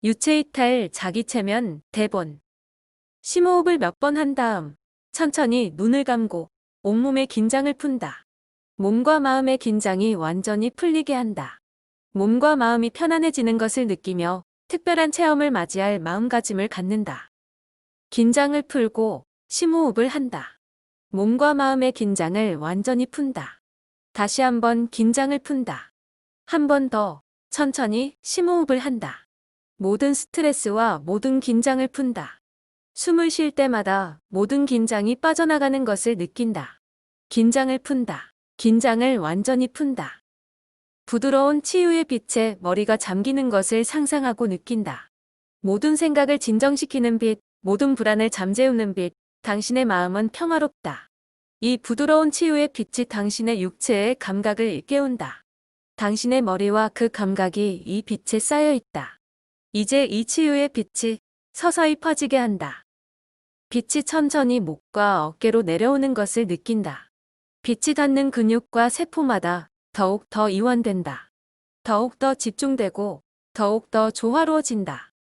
유체이탈 자기체면 대본. 심호흡을 몇 번 한 다음 천천히 눈을 감고 온몸의 긴장을 푼다. 몸과 마음의 긴장이 완전히 풀리게 한다. 몸과 마음이 편안해지는 것을 느끼며 특별한 체험을 맞이할 마음가짐을 갖는다. 긴장을 풀고 심호흡을 한다. 몸과 마음의 긴장을 완전히 푼다. 다시 한번 긴장을 푼다. 한 번 더 천천히 심호흡을 한다. 모든 스트레스와 모든 긴장을 푼다. 숨을 쉴 때마다 모든 긴장이 빠져나가는 것을 느낀다. 긴장을 푼다. 긴장을 완전히 푼다. 부드러운 치유의 빛에 머리가 잠기는 것을 상상하고 느낀다. 모든 생각을 진정시키는 빛, 모든 불안을 잠재우는 빛, 당신의 마음은 평화롭다. 이 부드러운 치유의 빛이 당신의 육체의 감각을 깨운다. 당신의 머리와 그 감각이 이 빛에 쌓여 있다. 이제 이 치유의 빛이 서서히 퍼지게 한다. 빛이 천천히 목과 어깨로 내려오는 것을 느낀다. 빛이 닿는 근육과 세포마다 더욱 더 이완된다. 더욱 더 집중되고 더욱 더 조화로워진다.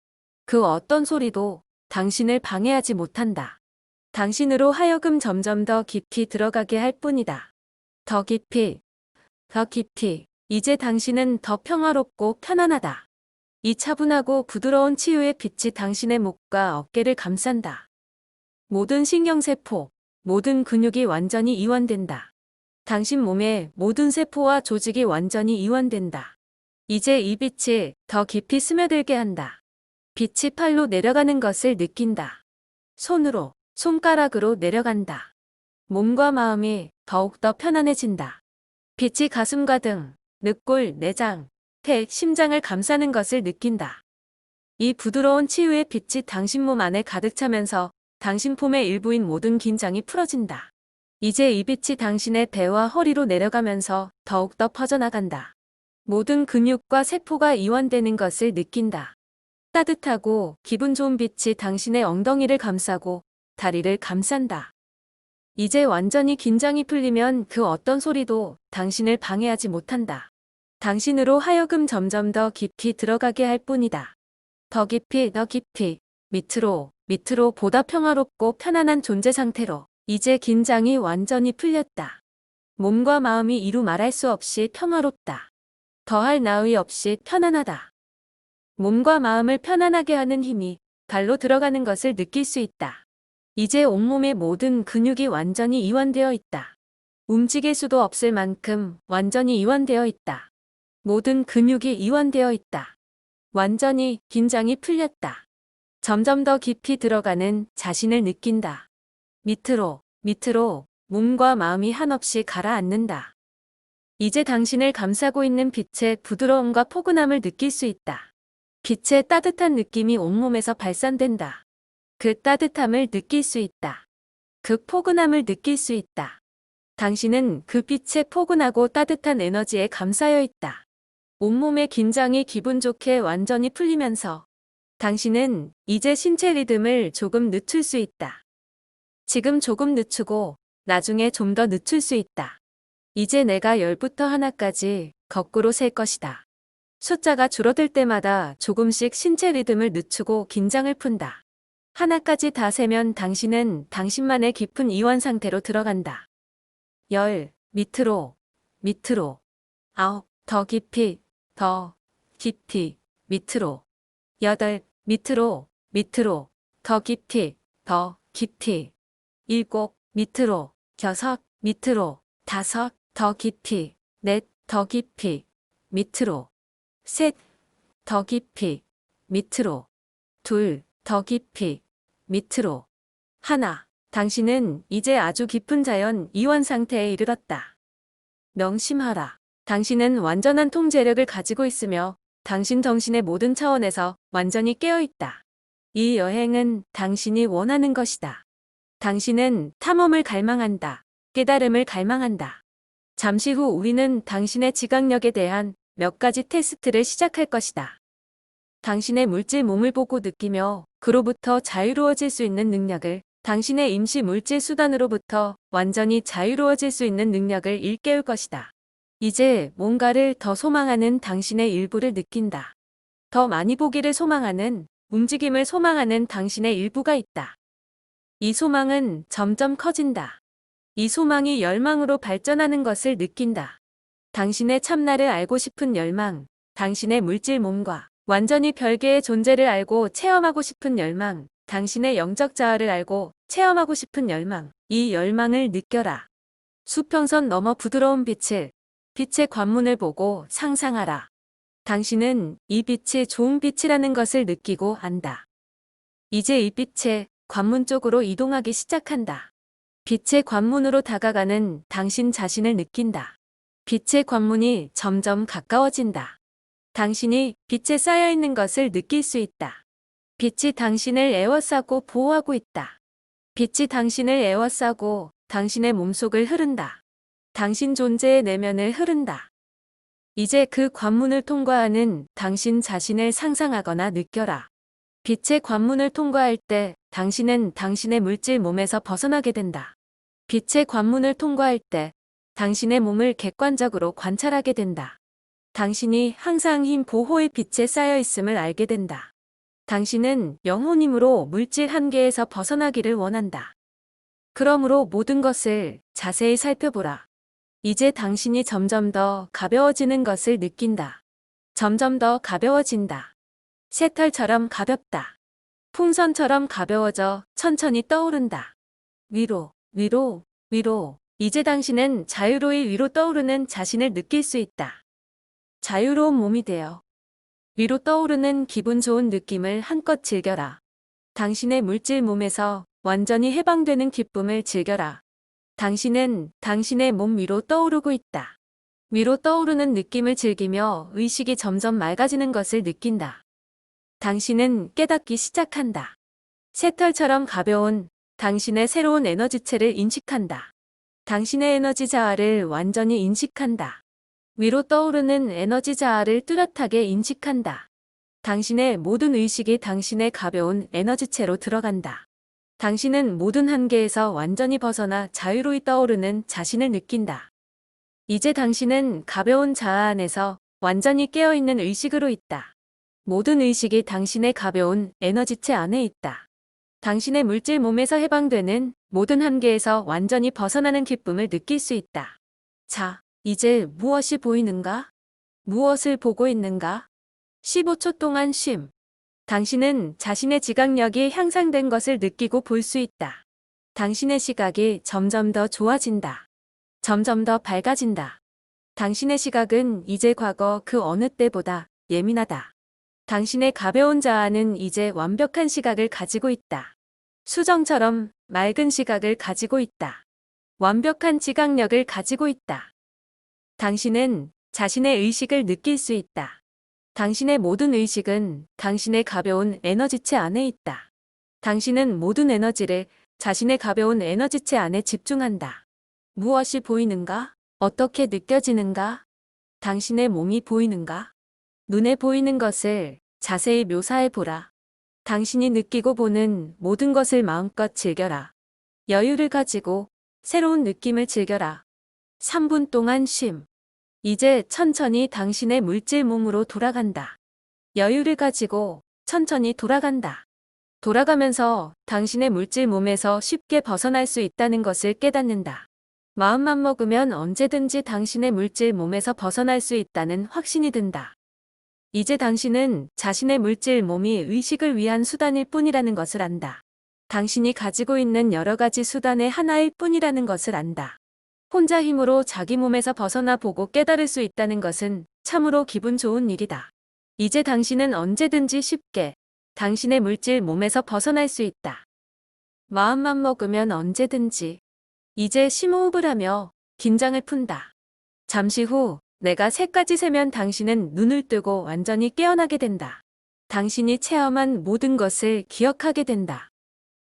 그 어떤 소리도 당신을 방해하지 못한다. 당신으로 하여금 점점 더 깊이 들어가게 할 뿐이다. 더 깊이, 더 깊이. 이제 당신은 더 평화롭고 편안하다. 이 차분하고 부드러운 치유의 빛이 당신의 목과 어깨를 감싼다. 모든 신경세포, 모든 근육이 완전히 이완된다. 당신 몸의 모든 세포와 조직이 완전히 이완된다. 이제 이 빛이 더 깊이 스며들게 한다. 빛이 팔로 내려가는 것을 느낀다. 손으로, 손가락으로 내려간다. 몸과 마음이 더욱더 편안해진다. 빛이 가슴과 등, 늑골, 내장, 폐, 심장을 감싸는 것을 느낀다. 이 부드러운 치유의 빛이 당신 몸 안에 가득 차면서 당신 폼의 일부인 모든 긴장이 풀어진다. 이제 이 빛이 당신의 배와 허리로 내려가면서 더욱더 퍼져나간다. 모든 근육과 세포가 이완되는 것을 느낀다. 따뜻하고 기분 좋은 빛이 당신의 엉덩이를 감싸고 다리를 감싼다. 이제 완전히 긴장이 풀리면 그 어떤 소리도 당신을 방해하지 못한다. 당신으로 하여금 점점 더 깊이 들어가게 할 뿐이다. 더 깊이, 더 깊이, 밑으로, 밑으로 보다 평화롭고 편안한 존재 상태로. 이제 긴장이 완전히 풀렸다. 몸과 마음이 이루 말할 수 없이 평화롭다. 더할 나위 없이 편안하다. 몸과 마음을 편안하게 하는 힘이 발로 들어가는 것을 느낄 수 있다. 이제 온몸의 모든 근육이 완전히 이완되어 있다. 움직일 수도 없을 만큼 완전히 이완되어 있다. 모든 근육이 이완되어 있다. 완전히 긴장이 풀렸다. 점점 더 깊이 들어가는 자신을 느낀다. 밑으로, 밑으로 몸과 마음이 한없이 가라앉는다. 이제 당신을 감싸고 있는 빛의 부드러움과 포근함을 느낄 수 있다. 빛의 따뜻한 느낌이 온몸에서 발산된다. 그 따뜻함을 느낄 수 있다. 그 포근함을 느낄 수 있다. 당신은 그 빛의 포근하고 따뜻한 에너지에 감싸여 있다. 온몸의 긴장이 기분 좋게 완전히 풀리면서 당신은 이제 신체 리듬을 조금 늦출 수 있다. 지금 조금 늦추고 나중에 좀 더 늦출 수 있다. 이제 내가 10부터 하나까지 거꾸로 셀 것이다. 숫자가 줄어들 때마다 조금씩 신체 리듬을 늦추고 긴장을 푼다. 하나까지 다 세면 당신은 당신만의 깊은 이완 상태로 들어간다. 10, 밑으로, 밑으로. 9, 더 깊이, 더 깊이, 밑으로. 8, 밑으로, 밑으로. 더 깊이, 더 깊이. 7, 밑으로. 6, 밑으로. 5, 더 깊이. 4, 더 깊이, 밑으로. 3, 더 깊이, 밑으로. 2, 더 깊이, 밑으로. 1, 당신은 이제 아주 깊은 자연 이완 상태에 이르렀다. 명심하라. 당신은 완전한 통제력을 가지고 있으며 당신 정신의 모든 차원에서 완전히 깨어 있다. 이 여행은 당신이 원하는 것이다. 당신은 탐험을 갈망한다. 깨달음을 갈망한다. 잠시 후 우리는 당신의 지각력에 대한 몇 가지 테스트를 시작할 것이다. 당신의 물질 몸을 보고 느끼며 그로부터 자유로워질 수 있는 능력을, 당신의 임시 물질 수단으로부터 완전히 자유로워질 수 있는 능력을 일깨울 것이다. 이제 뭔가를 더 소망하는 당신의 일부를 느낀다. 더 많이 보기를 소망하는, 움직임을 소망하는 당신의 일부가 있다. 이 소망은 점점 커진다. 이 소망이 열망으로 발전하는 것을 느낀다. 당신의 참나를 알고 싶은 열망, 당신의 물질 몸과 완전히 별개의 존재를 알고 체험하고 싶은 열망, 당신의 영적 자아를 알고 체험하고 싶은 열망, 이 열망을 느껴라. 수평선 넘어 부드러운 빛의 관문을 보고 상상하라. 당신은 이 빛이 좋은 빛이라는 것을 느끼고 안다. 이제 이 빛의 관문 쪽으로 이동하기 시작한다. 빛의 관문으로 다가가는 당신 자신을 느낀다. 빛의 관문이 점점 가까워진다. 당신이 빛에 쌓여있는 것을 느낄 수 있다. 빛이 당신을 에워싸고 보호하고 있다. 빛이 당신을 에워싸고 당신의 몸속을 흐른다. 당신 존재의 내면을 흐른다. 이제 그 관문을 통과하는 당신 자신을 상상하거나 느껴라. 빛의 관문을 통과할 때 당신은 당신의 물질 몸에서 벗어나게 된다. 빛의 관문을 통과할 때 당신의 몸을 객관적으로 관찰하게 된다. 당신이 항상 흰 보호의 빛에 쌓여 있음을 알게 된다. 당신은 영혼임으로 물질 한계에서 벗어나기를 원한다. 그러므로 모든 것을 자세히 살펴보라. 이제 당신이 점점 더 가벼워지는 것을 느낀다. 점점 더 가벼워진다. 새털처럼 가볍다. 풍선처럼 가벼워져 천천히 떠오른다. 위로, 위로, 위로. 이제 당신은 자유로이 위로 떠오르는 자신을 느낄 수 있다. 자유로운 몸이 되어 위로 떠오르는 기분 좋은 느낌을 한껏 즐겨라. 당신의 물질 몸에서 완전히 해방되는 기쁨을 즐겨라. 당신은 당신의 몸 위로 떠오르고 있다. 위로 떠오르는 느낌을 즐기며 의식이 점점 맑아지는 것을 느낀다. 당신은 깨닫기 시작한다. 새털처럼 가벼운 당신의 새로운 에너지체를 인식한다. 당신의 에너지 자아를 완전히 인식한다. 위로 떠오르는 에너지 자아를 뚜렷하게 인식한다. 당신의 모든 의식이 당신의 가벼운 에너지체로 들어간다. 당신은 모든 한계에서 완전히 벗어나 자유로이 떠오르는 자신을 느낀다. 이제 당신은 가벼운 자아 안에서 완전히 깨어있는 의식으로 있다. 모든 의식이 당신의 가벼운 에너지체 안에 있다. 당신의 물질 몸에서 해방되는 모든 한계에서 완전히 벗어나는 기쁨을 느낄 수 있다. 자, 이제 무엇이 보이는가? 무엇을 보고 있는가? 15초 동안 쉼. 당신은 자신의 지각력이 향상된 것을 느끼고 볼 수 있다. 당신의 시각이 점점 더 좋아진다. 점점 더 밝아진다. 당신의 시각은 이제 과거 그 어느 때보다 예민하다. 당신의 가벼운 자아는 이제 완벽한 시각을 가지고 있다. 수정처럼 맑은 시각을 가지고 있다. 완벽한 지각력을 가지고 있다. 당신은 자신의 의식을 느낄 수 있다. 당신의 모든 의식은 당신의 가벼운 에너지체 안에 있다. 당신은 모든 에너지를 자신의 가벼운 에너지체 안에 집중한다. 무엇이 보이는가? 어떻게 느껴지는가? 당신의 몸이 보이는가? 눈에 보이는 것을 자세히 묘사해 보라. 당신이 느끼고 보는 모든 것을 마음껏 즐겨라. 여유를 가지고 새로운 느낌을 즐겨라. 3분 동안 쉼. 이제 천천히 당신의 물질 몸으로 돌아간다. 여유를 가지고 천천히 돌아간다. 돌아가면서 당신의 물질 몸에서 쉽게 벗어날 수 있다는 것을 깨닫는다. 마음만 먹으면 언제든지 당신의 물질 몸에서 벗어날 수 있다는 확신이 든다. 이제 당신은 자신의 물질 몸이 의식을 위한 수단일 뿐이라는 것을 안다. 당신이 가지고 있는 여러 가지 수단의 하나일 뿐이라는 것을 안다. 혼자 힘으로 자기 몸에서 벗어나 보고 깨달을 수 있다는 것은 참으로 기분 좋은 일이다. 이제 당신은 언제든지 쉽게 당신의 물질 몸에서 벗어날 수 있다. 마음만 먹으면 언제든지. 이제 심호흡을 하며 긴장을 푼다. 잠시 후 내가 3까지 세면 당신은 눈을 뜨고 완전히 깨어나게 된다. 당신이 체험한 모든 것을 기억하게 된다.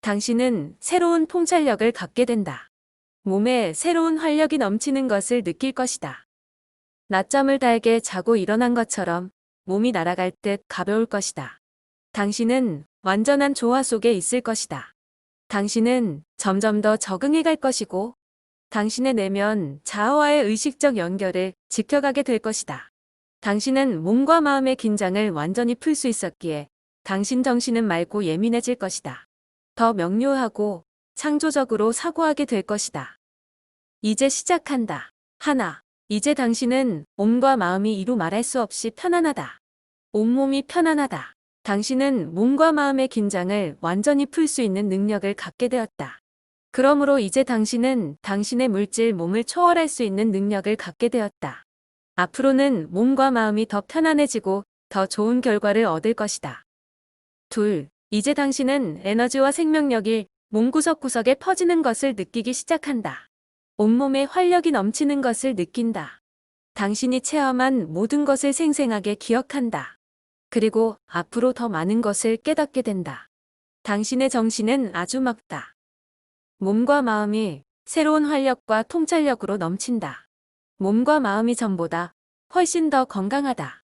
당신은 새로운 통찰력을 갖게 된다. 몸에 새로운 활력이 넘치는 것을 느낄 것이다. 낮잠을 달게 자고 일어난 것처럼 몸이 날아갈 듯 가벼울 것이다. 당신은 완전한 조화 속에 있을 것이다. 당신은 점점 더 적응해 갈 것이고 당신의 내면 자아와의 의식적 연결을 지켜가게 될 것이다. 당신은 몸과 마음의 긴장을 완전히 풀 수 있었기에 당신 정신은 맑고 예민해질 것이다. 더 명료하고 창조적으로 사고하게 될 것이다. 이제 시작한다. 하나. 이제 당신은 몸과 마음이 이루 말할 수 없이 편안하다. 온몸이 편안하다. 당신은 몸과 마음의 긴장을 완전히 풀 수 있는 능력을 갖게 되었다. 그러므로 이제 당신은 당신의 물질 몸을 초월할 수 있는 능력을 갖게 되었다. 앞으로는 몸과 마음이 더 편안해지고 더 좋은 결과를 얻을 것이다. 둘. 이제 당신은 에너지와 생명력이 몸 구석구석에 퍼지는 것을 느끼기 시작한다. 온몸에 활력이 넘치는 것을 느낀다. 당신이 체험한 모든 것을 생생하게 기억한다. 그리고 앞으로 더 많은 것을 깨닫게 된다. 당신의 정신은 아주 맑다. 몸과 마음이 새로운 활력과 통찰력으로 넘친다. 몸과 마음이 전보다 훨씬 더 건강하다.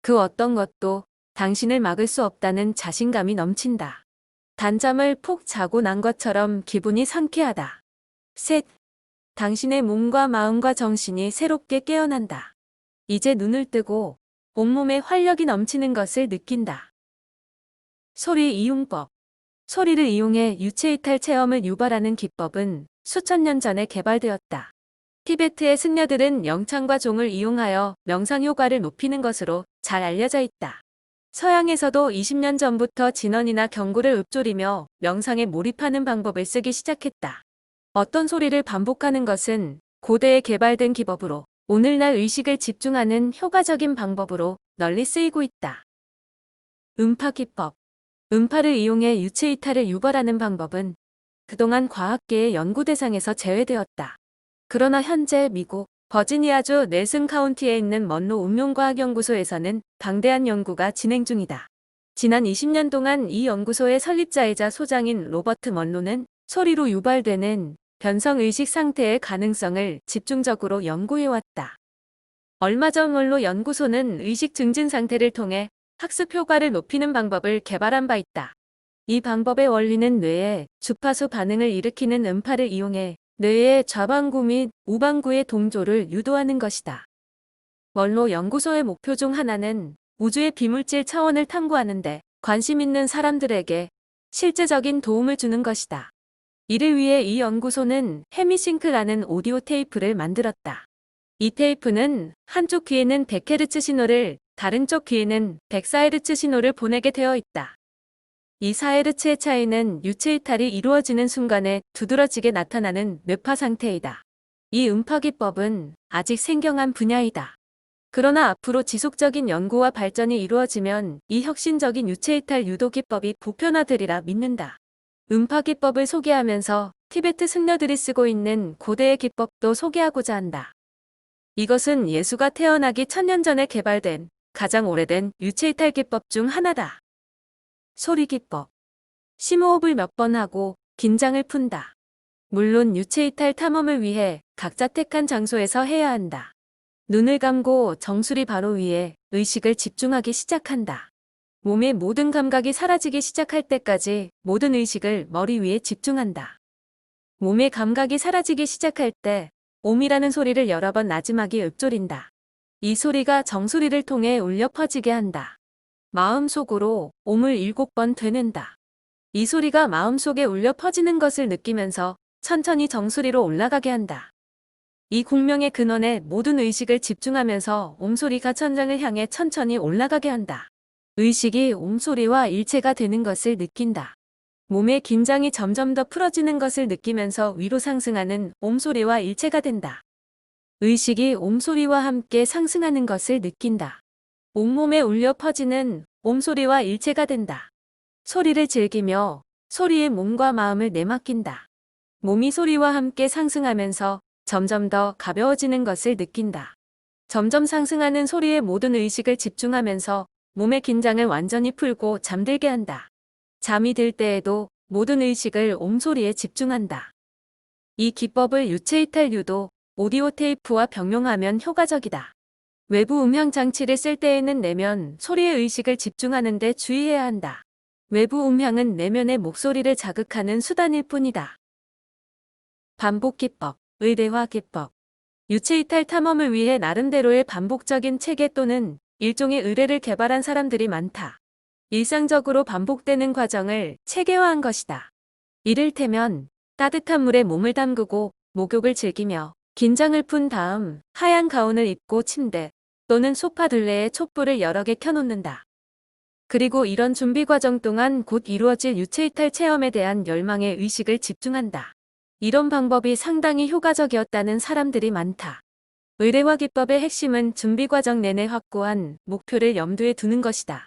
그 어떤 것도 당신을 막을 수 없다는 자신감이 넘친다. 단잠을 푹 자고 난 것처럼 기분이 상쾌하다. 셋. 당신의 몸과 마음과 정신이 새롭게 깨어난다. 이제 눈을 뜨고 온몸에 활력이 넘치는 것을 느낀다. 소리 이용법. 소리를 이용해 유체이탈 체험을 유발하는 기법은 수천 년 전에 개발되었다. 티베트의 승려들은 영창과 종을 이용하여 명상 효과를 높이는 것으로 잘 알려져 있다. 서양에서도 20년 전부터 진언이나 경구를 읊조리며 명상에 몰입하는 방법을 쓰기 시작했다. 어떤 소리를 반복하는 것은 고대에 개발된 기법으로 오늘날 의식을 집중하는 효과적인 방법으로 널리 쓰이고 있다. 음파 기법. 음파를 이용해 유체 이탈을 유발하는 방법은 그동안 과학계의 연구 대상에서 제외되었다. 그러나 현재 미국 버지니아주 넬슨 카운티에 있는 먼로 운명과학연구소에서는 방대한 연구가 진행 중이다. 지난 20년 동안 이 연구소의 설립자이자 소장인 로버트 먼로는 소리로 유발되는 변성의식 상태의 가능성을 집중적으로 연구해왔다. 얼마 전 먼로 연구소는 의식 증진 상태를 통해 학습 효과를 높이는 방법을 개발한 바 있다. 이 방법의 원리는 뇌에 주파수 반응을 일으키는 음파를 이용해 뇌의 좌방구 및 우방구의 동조를 유도하는 것이다. 먼로 연구소의 목표 중 하나는 우주의 비물질 차원을 탐구하는데 관심 있는 사람들에게 실제적인 도움을 주는 것이다. 이를 위해 이 연구소는 헤미싱크라는 오디오 테이프를 만들었다. 이 테이프는 한쪽 귀에는 100Hz 신호를 다른 쪽 귀에는 104Hz 신호를 보내게 되어 있다. 이 4Hz의 차이는 유체 이탈이 이루어지는 순간에 두드러지게 나타나는 뇌파 상태이다. 이 음파 기법은 아직 생경한 분야이다. 그러나 앞으로 지속적인 연구와 발전이 이루어지면 이 혁신적인 유체 이탈 유도 기법이 보편화되리라 믿는다. 음파 기법을 소개하면서 티베트 승려들이 쓰고 있는 고대의 기법도 소개하고자 한다. 이것은 예수가 태어나기 1000년 전에 개발된 가장 오래된 유체 이탈 기법 중 하나다. 소리 기법. 심호흡을 몇 번 하고 긴장을 푼다. 물론 유체 이탈 탐험을 위해 각자 택한 장소에서 해야 한다. 눈을 감고 정수리 바로 위에 의식을 집중하기 시작한다. 몸의 모든 감각이 사라지기 시작할 때까지 모든 의식을 머리 위에 집중한다. 몸의 감각이 사라지기 시작할 때 옴이라는 소리를 여러 번 나지막이 읊조린다. 이 소리가 정수리를 통해 울려 퍼지게 한다. 마음속으로 옴을 7번 되는다. 이 소리가 마음속에 울려 퍼지는 것을 느끼면서 천천히 정수리로 올라가게 한다. 이 공명의 근원에 모든 의식을 집중하면서 옴소리가 천장을 향해 천천히 올라가게 한다. 의식이 옴소리와 일체가 되는 것을 느낀다. 몸의 긴장이 점점 더 풀어지는 것을 느끼면서 위로 상승하는 옴소리와 일체가 된다. 의식이 옴소리와 함께 상승하는 것을 느낀다. 온몸에 울려 퍼지는 옴소리와 일체가 된다. 소리를 즐기며 소리에 몸과 마음을 내맡긴다. 몸이 소리와 함께 상승하면서 점점 더 가벼워지는 것을 느낀다. 점점 상승하는 소리에 모든 의식을 집중하면서 몸의 긴장을 완전히 풀고 잠들게 한다. 잠이 들 때에도 모든 의식을 옴소리에 집중한다. 이 기법을 유체 이탈 유도, 오디오 테이프와 병용하면 효과적이다. 외부 음향 장치를 쓸 때에는 내면 소리의 의식을 집중하는 데 주의해야 한다. 외부 음향은 내면의 목소리를 자극하는 수단일 뿐이다. 반복 기법, 의대화 기법. 유체이탈 탐험을 위해 나름대로의 반복적인 체계 또는 일종의 의뢰를 개발한 사람들이 많다. 일상적으로 반복되는 과정을 체계화한 것이다. 이를테면 따뜻한 물에 몸을 담그고 목욕을 즐기며 긴장을 푼 다음 하얀 가운을 입고 침대 또는 소파 둘레에 촛불을 여러 개 켜놓는다. 그리고 이런 준비 과정 동안 곧 이루어질 유체이탈 체험에 대한 열망의 의식을 집중한다. 이런 방법이 상당히 효과적이었다는 사람들이 많다. 의뢰화 기법의 핵심은 준비 과정 내내 확고한 목표를 염두에 두는 것이다.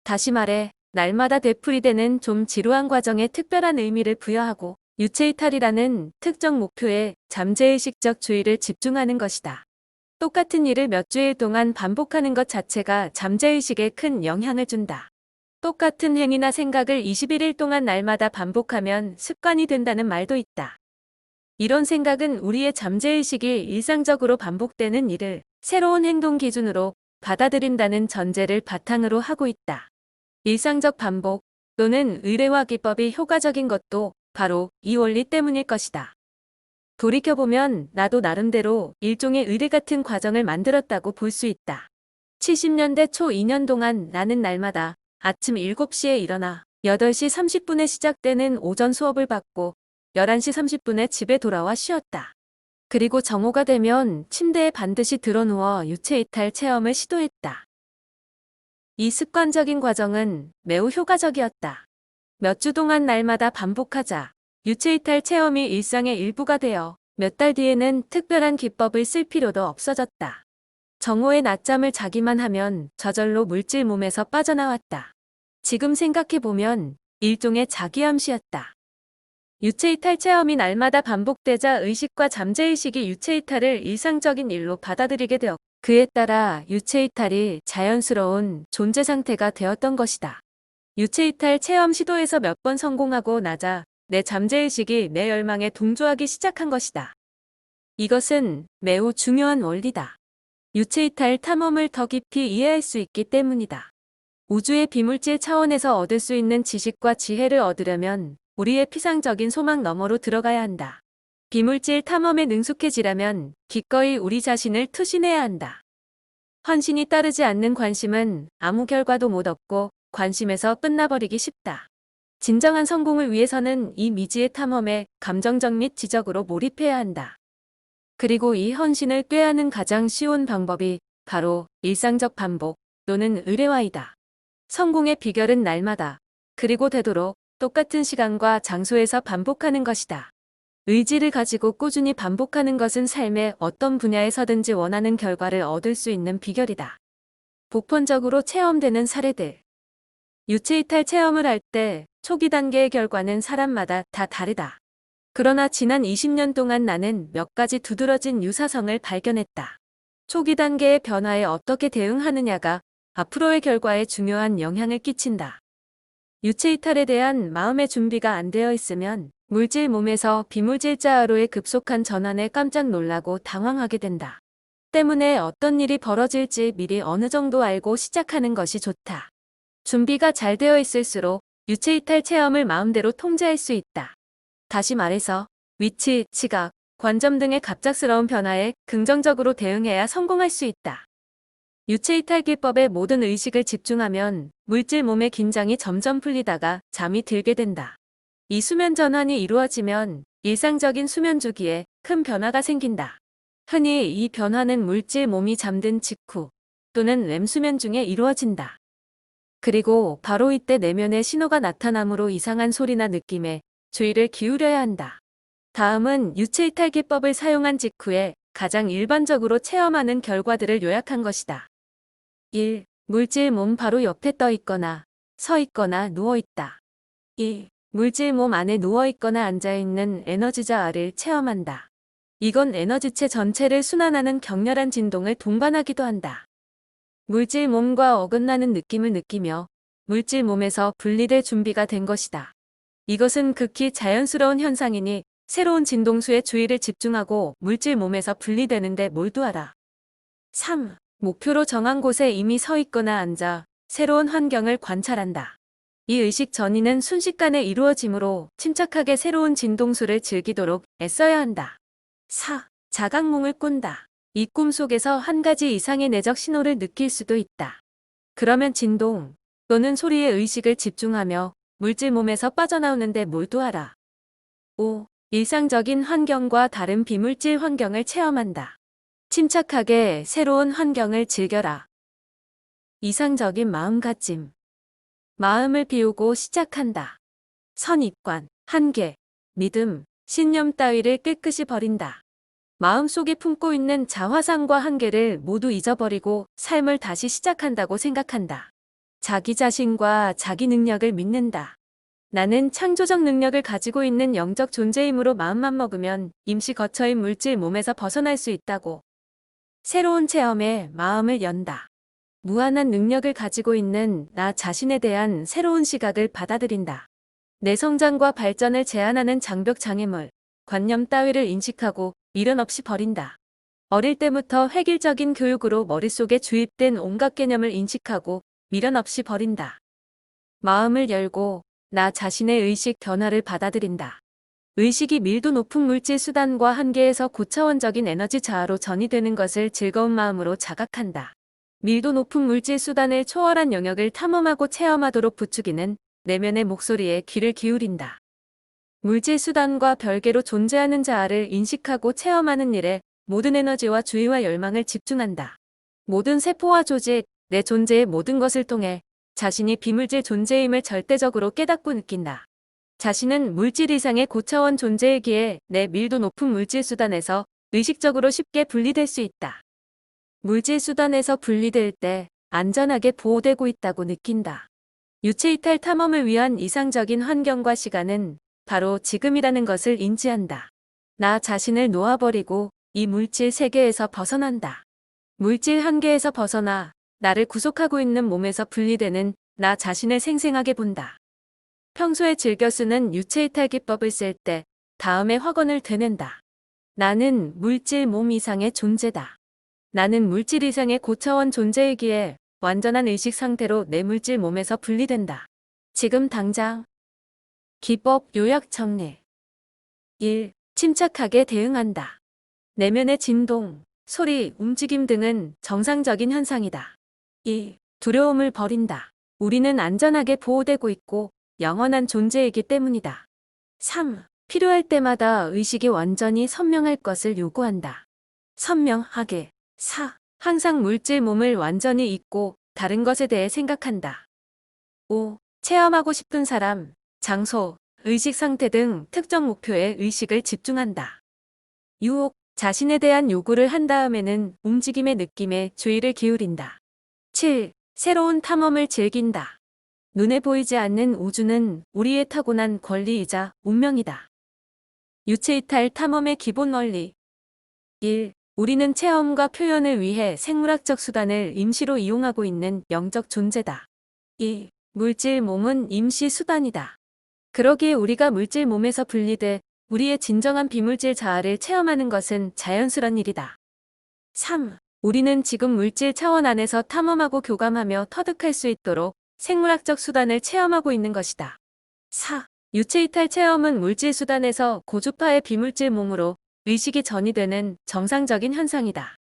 다시 말해, 날마다 되풀이되는 좀 지루한 과정에 특별한 의미를 부여하고 유체이탈이라는 특정 목표에 잠재의식적 주의를 집중하는 것이다. 똑같은 일을 몇 주일 동안 반복하는 것 자체가 잠재의식에 큰 영향을 준다. 똑같은 행위나 생각을 21일 동안 날마다 반복하면 습관이 된다는 말도 있다. 이런 생각은 우리의 잠재의식이 일상적으로 반복되는 일을 새로운 행동 기준으로 받아들인다는 전제를 바탕으로 하고 있다. 일상적 반복 또는 의뢰화 기법이 효과적인 것도 바로 이 원리 때문일 것이다. 돌이켜보면 나도 나름대로 일종의 의뢰 같은 과정을 만들었다고 볼 수 있다. 70년대 초 2년 동안 나는 날마다 아침 7시에 일어나 8시 30분에 시작되는 오전 수업을 받고 11시 30분에 집에 돌아와 쉬었다. 그리고 정오가 되면 침대에 반드시 드러누워 유체이탈 체험을 시도했다. 이 습관적인 과정은 매우 효과적이었다. 몇 주 동안 날마다 반복하자 유체이탈 체험이 일상의 일부가 되어 몇 달 뒤에는 특별한 기법을 쓸 필요도 없어졌다. 정오에 낮잠을 자기만 하면 저절로 물질 몸에서 빠져나왔다. 지금 생각해보면 일종의 자기암시였다. 유체이탈 체험이 날마다 반복되자 의식과 잠재의식이 유체이탈을 일상적인 일로 받아들이게 되었고 그에 따라 유체이탈이 자연스러운 존재 상태가 되었던 것이다. 유체이탈 체험 시도에서 몇 번 성공하고 나자 내 잠재의식이 내 열망에 동조하기 시작한 것이다. 이것은 매우 중요한 원리다. 유체이탈 탐험을 더 깊이 이해할 수 있기 때문이다. 우주의 비물질 차원에서 얻을 수 있는 지식과 지혜를 얻으려면 우리의 피상적인 소망 너머로 들어가야 한다. 비물질 탐험에 능숙해지려면 기꺼이 우리 자신을 투신해야 한다. 헌신이 따르지 않는 관심은 아무 결과도 못 얻고 관심에서 끝나버리기 쉽다. 진정한 성공을 위해서는 이 미지의 탐험에 감정적 및 지적으로 몰입해야 한다. 그리고 이 헌신을 꾀하는 가장 쉬운 방법이 바로 일상적 반복 또는 의뢰화이다. 성공의 비결은 날마다 그리고 되도록 똑같은 시간과 장소에서 반복하는 것이다. 의지를 가지고 꾸준히 반복하는 것은 삶의 어떤 분야에서든지 원하는 결과를 얻을 수 있는 비결이다. 보편적으로 체험되는 사례들. 유체이탈 체험을 할 때 초기 단계의 결과는 사람마다 다 다르다. 그러나 지난 20년 동안 나는 몇 가지 두드러진 유사성을 발견했다. 초기 단계의 변화에 어떻게 대응하느냐가 앞으로의 결과에 중요한 영향을 끼친다. 유체이탈에 대한 마음의 준비가 안 되어 있으면 물질 몸에서 비물질 자아로의 급속한 전환에 깜짝 놀라고 당황하게 된다. 때문에 어떤 일이 벌어질지 미리 어느 정도 알고 시작하는 것이 좋다. 준비가 잘 되어 있을수록 유체이탈 체험을 마음대로 통제할 수 있다. 다시 말해서 위치, 지각, 관점 등의 갑작스러운 변화에 긍정적으로 대응해야 성공할 수 있다. 유체이탈 기법에 모든 의식을 집중하면 물질 몸의 긴장이 점점 풀리다가 잠이 들게 된다. 이 수면 전환이 이루어지면 일상적인 수면 주기에 큰 변화가 생긴다. 흔히 이 변화는 물질 몸이 잠든 직후 또는 렘수면 중에 이루어진다. 그리고 바로 이때 내면의 신호가 나타나므로 이상한 소리나 느낌에 주의를 기울여야 한다. 다음은 유체이탈 기법을 사용한 직후에 가장 일반적으로 체험하는 결과들을 요약한 것이다. 1. 물질 몸 바로 옆에 떠 있거나 서 있거나 누워 있다. 2. 물질 몸 안에 누워 있거나 앉아 있는 에너지자아를 체험한다. 이건 에너지체 전체를 순환하는 격렬한 진동을 동반하기도 한다. 물질 몸과 어긋나는 느낌을 느끼며 물질 몸에서 분리될 준비가 된 것이다. 이것은 극히 자연스러운 현상이니 새로운 진동수에 주의를 집중하고 물질 몸에서 분리되는데 몰두하라. 3. 목표로 정한 곳에 이미 서 있거나 앉아 새로운 환경을 관찰한다. 이 의식 전이는 순식간에 이루어지므로 침착하게 새로운 진동수를 즐기도록 애써야 한다. 4. 자각몽을 꾼다. 이 꿈 속에서 한 가지 이상의 내적 신호를 느낄 수도 있다. 그러면 진동 또는 소리에 의식을 집중하며 물질 몸에서 빠져나오는데 몰두하라. 5. 일상적인 환경과 다른 비물질 환경을 체험한다. 침착하게 새로운 환경을 즐겨라. 이상적인 마음가짐. 마음을 비우고 시작한다. 선입관, 한계, 믿음, 신념 따위를 깨끗이 버린다. 마음속에 품고 있는 자화상과 한계를 모두 잊어버리고 삶을 다시 시작한다고 생각한다. 자기 자신과 자기 능력을 믿는다. 나는 창조적 능력을 가지고 있는 영적 존재이므로 마음만 먹으면 임시 거처인 물질 몸에서 벗어날 수 있다고. 새로운 체험에 마음을 연다. 무한한 능력을 가지고 있는 나 자신에 대한 새로운 시각을 받아들인다. 내 성장과 발전을 제한하는 장벽 장애물, 관념 따위를 인식하고 미련 없이 버린다. 어릴 때부터 획일적인 교육으로 머릿속에 주입된 온갖 개념을 인식하고 미련 없이 버린다. 마음을 열고 나 자신의 의식 변화를 받아들인다. 의식이 밀도 높은 물질 수단과 한계에서 고차원적인 에너지 자아로 전이되는 것을 즐거운 마음으로 자각한다. 밀도 높은 물질 수단을 초월한 영역을 탐험하고 체험하도록 부추기는 내면의 목소리에 귀를 기울인다. 물질 수단과 별개로 존재하는 자아를 인식하고 체험하는 일에 모든 에너지와 주의와 열망을 집중한다. 모든 세포와 조직, 내 존재의 모든 것을 통해 자신이 비물질 존재임을 절대적으로 깨닫고 느낀다. 자신은 물질 이상의 고차원 존재이기에 내 밀도 높은 물질 수단에서 의식적으로 쉽게 분리될 수 있다. 물질 수단에서 분리될 때 안전하게 보호되고 있다고 느낀다. 유체이탈 탐험을 위한 이상적인 환경과 시간은 바로 지금이라는 것을 인지한다. 나 자신을 놓아버리고 이 물질 세계에서 벗어난다. 물질 한계에서 벗어나 나를 구속하고 있는 몸에서 분리되는 나 자신을 생생하게 본다. 평소에 즐겨 쓰는 유체이탈 기법을 쓸 때 다음의 확언을 되낸다. 나는 물질 몸 이상의 존재다. 나는 물질 이상의 고차원 존재이기에 완전한 의식 상태로 내 물질 몸에서 분리된다. 지금 당장. 기법 요약 정리. 1. 침착하게 대응한다. 내면의 진동, 소리, 움직임 등은 정상적인 현상이다. 2. 두려움을 버린다. 우리는 안전하게 보호되고 있고 영원한 존재이기 때문이다. 3. 필요할 때마다 의식이 완전히 선명할 것을 요구한다. 선명하게. 4. 항상 물질 몸을 완전히 잊고 다른 것에 대해 생각한다. 5. 체험하고 싶은 사람, 장소, 의식 상태 등 특정 목표에 의식을 집중한다. 6. 자신에 대한 요구를 한 다음에는 움직임의 느낌에 주의를 기울인다. 7. 새로운 탐험을 즐긴다. 눈에 보이지 않는 우주는 우리의 타고난 권리이자 운명이다. 유체이탈 탐험의 기본 원리. 1. 우리는 체험과 표현을 위해 생물학적 수단을 임시로 이용하고 있는 영적 존재다. 2. 물질 몸은 임시 수단이다. 그러기에 우리가 물질 몸에서 분리돼 우리의 진정한 비물질 자아를 체험하는 것은 자연스러운 일이다. 3. 우리는 지금 물질 차원 안에서 탐험하고 교감하며 터득할 수 있도록 생물학적 수단을 체험하고 있는 것이다. 4. 유체이탈 체험은 물질 수단에서 고주파의 비물질 몸으로 의식이 전이되는 정상적인 현상이다.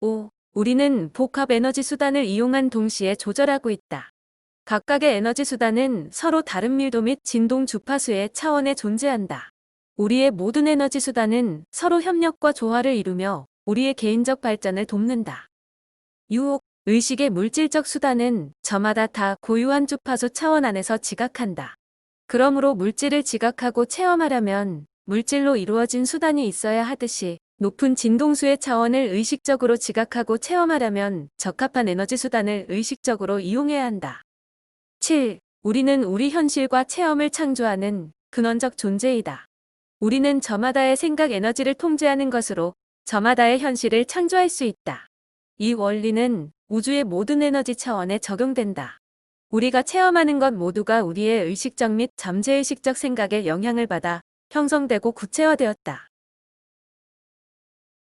5. 우리는 복합 에너지 수단을 이용한 동시에 조절하고 있다. 각각의 에너지 수단은 서로 다른 밀도 및 진동 주파수의 차원에 존재한다. 우리의 모든 에너지 수단은 서로 협력과 조화를 이루며 우리의 개인적 발전을 돕는다. 6. 의식의 물질적 수단은 저마다 다 고유한 주파수 차원 안에서 지각한다. 그러므로 물질을 지각하고 체험하려면 물질로 이루어진 수단이 있어야 하듯이 높은 진동수의 차원을 의식적으로 지각하고 체험하려면 적합한 에너지 수단을 의식적으로 이용해야 한다. 7. 우리는 우리 현실과 체험을 창조하는 근원적 존재이다. 우리는 저마다의 생각 에너지를 통제하는 것으로 저마다의 현실을 창조할 수 있다. 이 원리는 우주의 모든 에너지 차원에 적용된다. 우리가 체험하는 것 모두가 우리의 의식적 및 잠재의식적 생각에 영향을 받아 형성되고 구체화되었다.